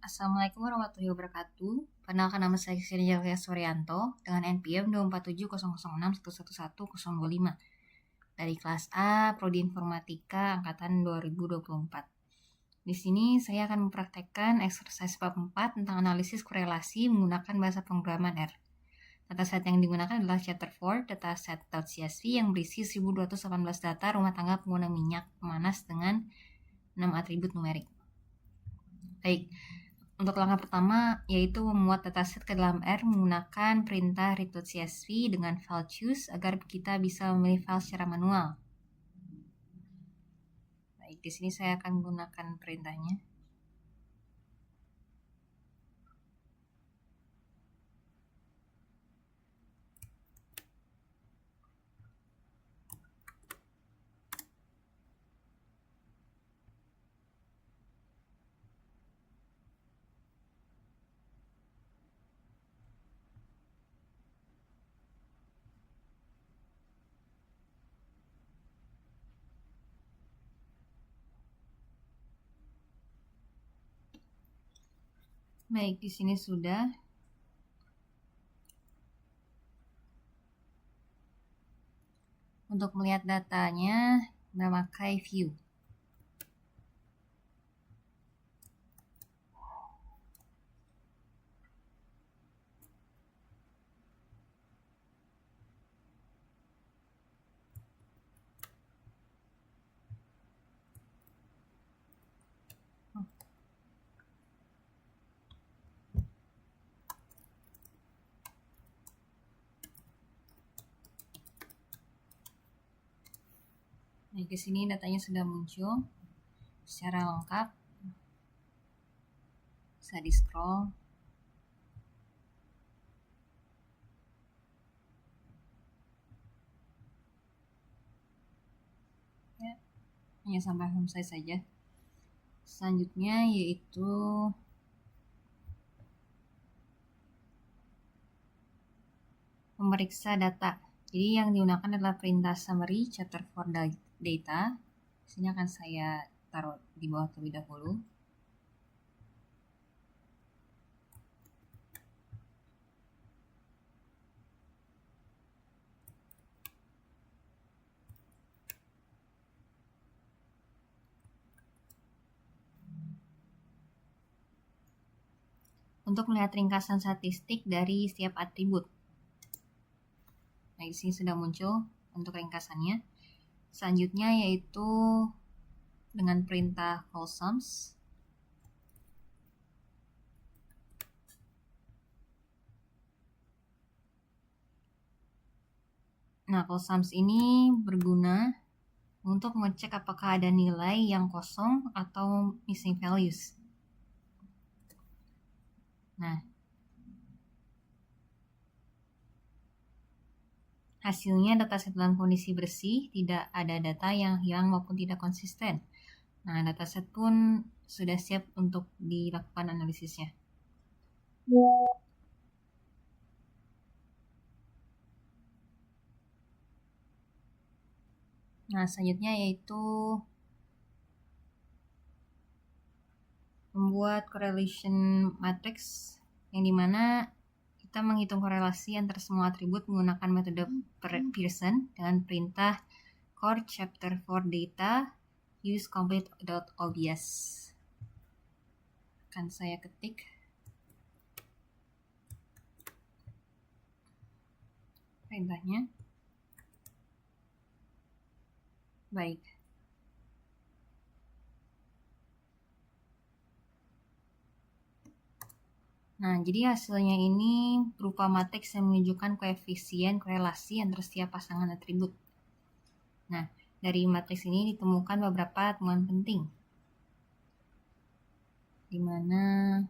Assalamualaikum warahmatullahi wabarakatuh. Perkenalkan nama saya Ksenia Suryanto dengan NPM 2470061111025 dari kelas A Prodi Informatika angkatan 2024. Di sini saya akan mempraktekkan exercise bab 4 tentang analisis korelasi menggunakan bahasa pemrograman R. Dataset yang digunakan adalah chapter 4 dataset.csv yang berisi 1218 data rumah tangga pengguna minyak pemanas dengan 6 atribut numerik. Baik, untuk langkah pertama yaitu memuat dataset ke dalam R menggunakan perintah read.csv dengan file choose agar kita bisa memilih file secara manual. Baik, di sini saya akan menggunakan perintahnya. Baik, di sini sudah. Untuk melihat datanya, memakai view. Nah, di sini datanya sudah muncul secara lengkap. Bisa di scroll. Ya, hanya sampai homesite saja. Selanjutnya yaitu memeriksa data. Jadi yang digunakan adalah perintah summary chapter for data. Di sini akan saya taruh di bawah terlebih dahulu. Untuk melihat ringkasan statistik dari setiap atribut. Nah, di sini sudah muncul untuk ringkasannya. Selanjutnya yaitu dengan perintah call sums. Nah, call sums ini berguna untuk mengecek apakah ada nilai yang kosong atau missing values. Nah, hasilnya dataset dalam kondisi bersih, tidak ada data yang hilang maupun tidak konsisten. Nah, dataset pun sudah siap untuk dilakukan analisisnya. Nah, selanjutnya yaitu membuat correlation matrix yang dimana kita menghitung korelasi antara semua atribut menggunakan metode Pearson dengan perintah core chapter for data use complete.obs. Akan saya ketik. Perintahnya. Baik. Nah, jadi hasilnya ini berupa matriks yang menunjukkan koefisien korelasi antara setiap pasangan atribut. Nah, dari matriks ini ditemukan beberapa temuan penting, di mana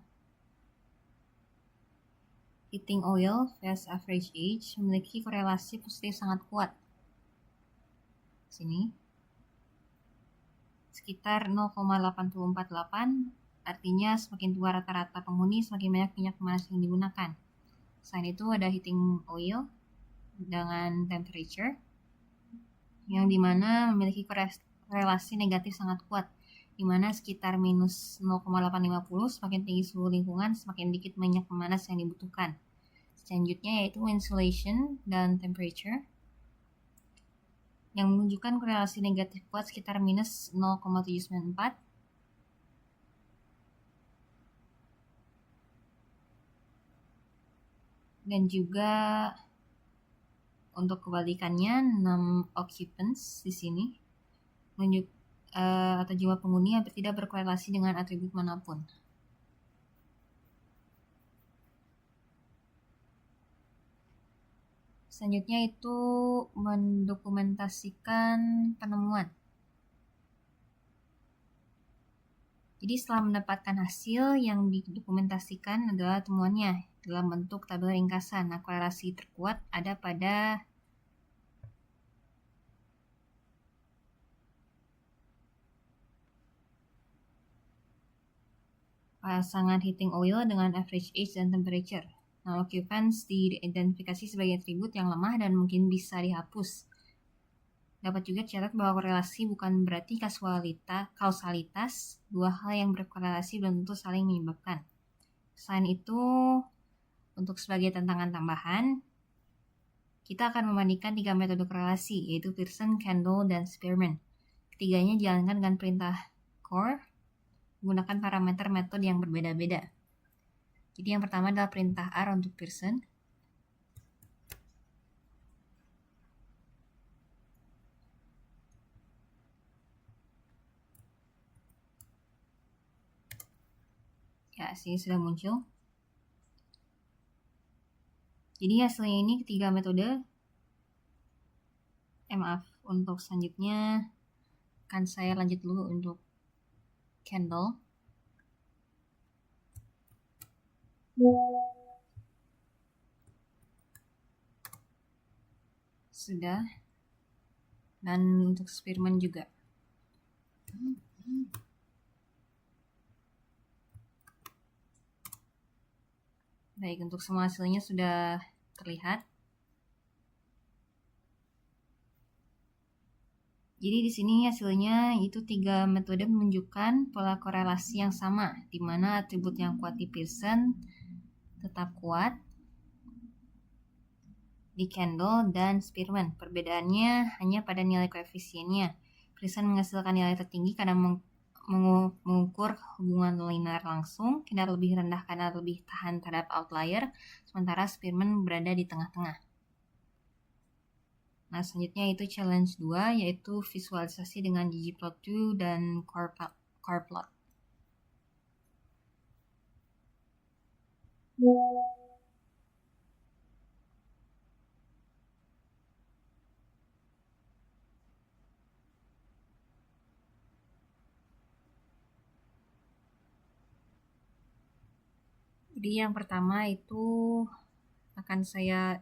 heating oil versus average age memiliki korelasi positif sangat kuat. Sini sekitar 0,848, artinya semakin tua rata-rata penghuni semakin banyak minyak panas yang digunakan. Selain itu ada heating oil dengan temperature yang dimana memiliki korelasi negatif sangat kuat, dimana sekitar minus 0,850, semakin tinggi suhu lingkungan, semakin dikit minyak pemanas yang dibutuhkan. Selanjutnya yaitu insulation dan temperature, yang menunjukkan korelasi negatif kuat sekitar minus 0,794. Dan juga untuk kebalikannya, 6 occupants di sini menunjuk atau jumlah penghuni yang tidak berkorelasi dengan atribut manapun. Selanjutnya itu mendokumentasikan penemuan. Jadi setelah mendapatkan hasil, yang didokumentasikan adalah temuannya dalam bentuk tabel ringkasan. Nah, korelasi terkuat ada pada pasangan heating oil dengan average age dan temperature. Nah, occupants diidentifikasi sebagai atribut yang lemah dan mungkin bisa dihapus. Dapat juga dicatat bahwa korelasi bukan berarti kausalitas. Dua hal yang berkorelasi belum tentu saling menyebabkan. Selain itu, untuk sebagai tantangan tambahan, kita akan membandingkan 3 metode korelasi, yaitu Pearson, Kendall, dan Spearman. Ketiganya dijalankan dengan perintah core, menggunakan parameter metode yang berbeda-beda. Jadi yang pertama adalah perintah R untuk Pearson. Ya, sini sudah muncul. Jadi hasilnya ini ketiga metode. Maaf, untuk selanjutnya akan saya lanjut dulu untuk Kendall. Sudah. Dan untuk Spearman juga. Baik, untuk semua hasilnya sudah terlihat. Jadi di sini hasilnya itu 3 metode menunjukkan pola korelasi yang sama, di mana atribut yang kuat di Pearson tetap kuat di Kendall dan Spearman. Perbedaannya hanya pada nilai koefisiennya. Pearson menghasilkan nilai tertinggi karena mengukur hubungan linear langsung, Kendall lebih rendah karena lebih tahan terhadap outlier, sementara Spearman berada di tengah-tengah. Nah, selanjutnya itu challenge 2, yaitu visualisasi dengan ggplot2 dan core plot. Jadi yang pertama itu akan saya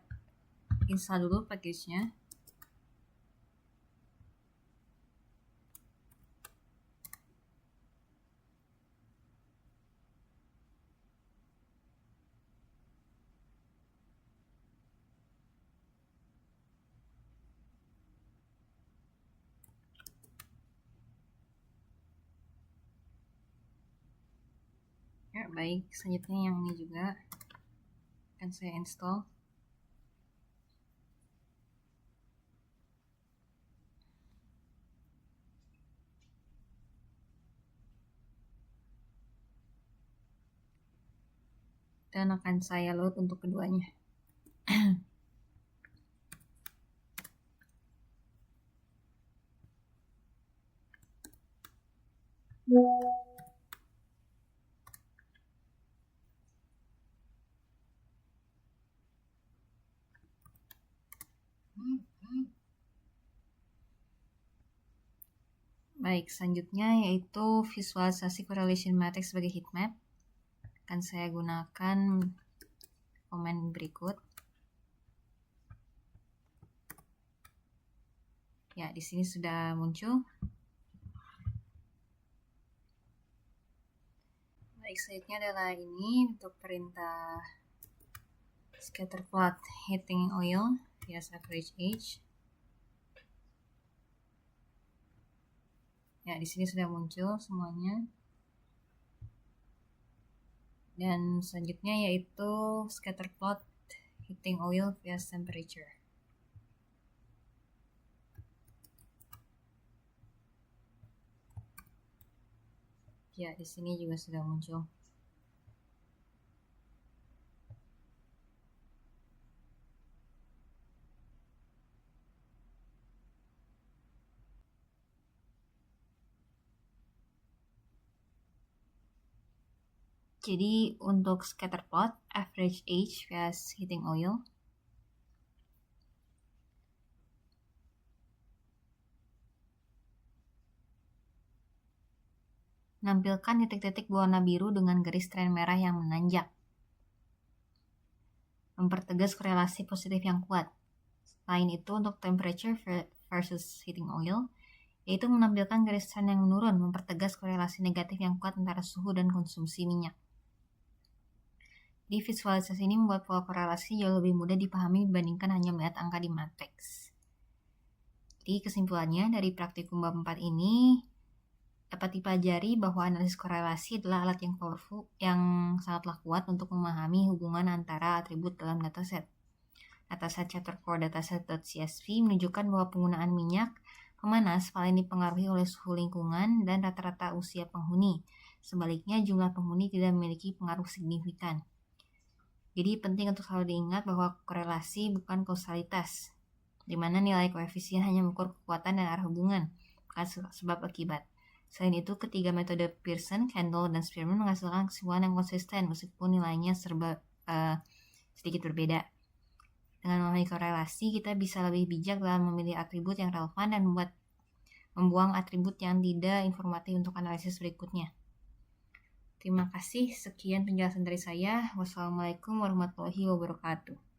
install dulu package-nya. Ya, baik. Selanjutnya yang ini juga akan saya install. Dan akan saya load untuk keduanya. Baik, selanjutnya yaitu visualisasi correlation matrix sebagai heatmap. Akan saya gunakan komen berikut. Ya, di sini sudah muncul. Baik, selanjutnya adalah ini untuk perintah scatter plot heating oil vs average age. Ya, di sini sudah muncul semuanya. Dan selanjutnya yaitu scatter plot heating oil via temperature. Ya, di sini juga sudah muncul. Jadi untuk scatter plot, average age via heating oil. Menampilkan titik-titik berwarna biru dengan garis tren merah yang menanjak. Mempertegas korelasi positif yang kuat. Selain itu, untuk temperature versus heating oil, yaitu menampilkan garis tren yang menurun, mempertegas korelasi negatif yang kuat antara suhu dan konsumsi minyak. Di visualisasi ini membuat pola korelasi jauh lebih mudah dipahami dibandingkan hanya melihat angka di matriks. Jadi kesimpulannya dari praktikum bab 4 ini dapat dipelajari bahwa analisis korelasi adalah alat yang powerful, yang sangatlah kuat untuk memahami hubungan antara atribut dalam dataset. Dataset chapter core dataset.csv menunjukkan bahwa penggunaan minyak pemanas paling dipengaruhi oleh suhu lingkungan dan rata-rata usia penghuni. Sebaliknya, jumlah penghuni tidak memiliki pengaruh signifikan. Jadi penting untuk selalu diingat bahwa korelasi bukan kausalitas, di mana nilai koefisien hanya mengukur kekuatan dan arah hubungan, bukan sebab akibat. Selain itu, ketiga metode Pearson, Kendall, dan Spearman menghasilkan kesimpulan yang konsisten meskipun nilainya sedikit berbeda. Dengan memahami korelasi, kita bisa lebih bijak dalam memilih atribut yang relevan dan membuang atribut yang tidak informatif untuk analisis berikutnya. Terima kasih, sekian penjelasan dari saya. Wassalamualaikum warahmatullahi wabarakatuh.